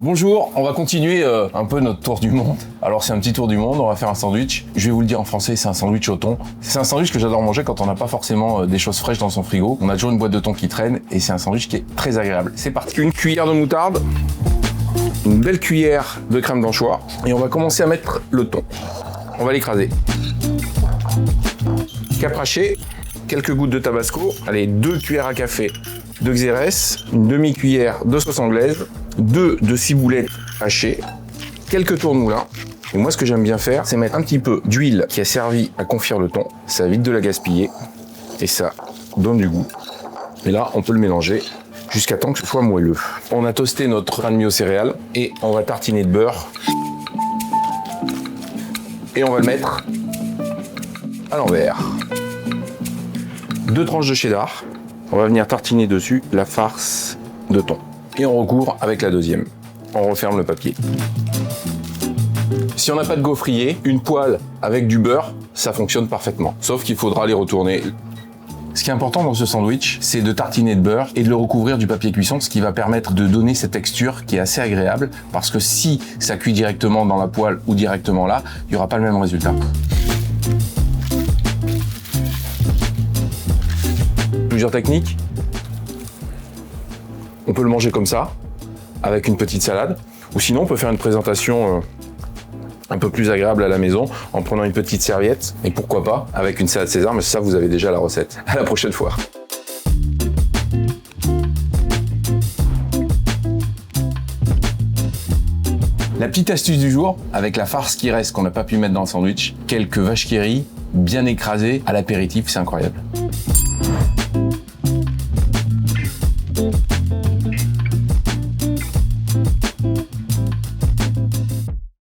Bonjour, on va continuer un peu notre tour du monde. Alors c'est un petit tour du monde, on va faire un sandwich. Je vais vous le dire en français, c'est un sandwich au thon. C'est un sandwich que j'adore manger quand on n'a pas forcément des choses fraîches dans son frigo. On a toujours une boîte de thon qui traîne et c'est un sandwich qui est très agréable. C'est parti. Une cuillère de moutarde, une belle cuillère de crème d'anchois et on va commencer à mettre le thon. On va l'écraser. Capraché, quelques gouttes de tabasco, allez 2 cuillères à café de xérès, une demi-cuillère de sauce anglaise, 2 de ciboulette hachée, quelques tournemoulins. Et moi, ce que j'aime bien faire, c'est mettre un petit peu d'huile qui a servi à confire le thon. Ça évite de la gaspiller et ça donne du goût. Et là, on peut le mélanger jusqu'à temps que ce soit moelleux. On a toasté notre pain de mie aux céréales et on va tartiner de beurre. Et on va le mettre à l'envers. 2 tranches de cheddar. On va venir tartiner dessus la farce de thon. Et on recouvre avec la deuxième. On referme le papier. Si on n'a pas de gaufrier, une poêle avec du beurre, ça fonctionne parfaitement. Sauf qu'il faudra les retourner. Ce qui est important dans ce sandwich, c'est de tartiner de beurre et de le recouvrir du papier cuisson, ce qui va permettre de donner cette texture qui est assez agréable, parce que si ça cuit directement dans la poêle ou directement là, il n'y aura pas le même résultat. Plusieurs techniques. On peut le manger comme ça, avec une petite salade, ou sinon on peut faire une présentation un peu plus agréable à la maison en prenant une petite serviette, et pourquoi pas avec une salade César, mais ça vous avez déjà la recette. À la prochaine fois. La petite astuce du jour, avec la farce qui reste qu'on n'a pas pu mettre dans le sandwich, quelques vaches qui rient bien écrasées à l'apéritif, c'est incroyable.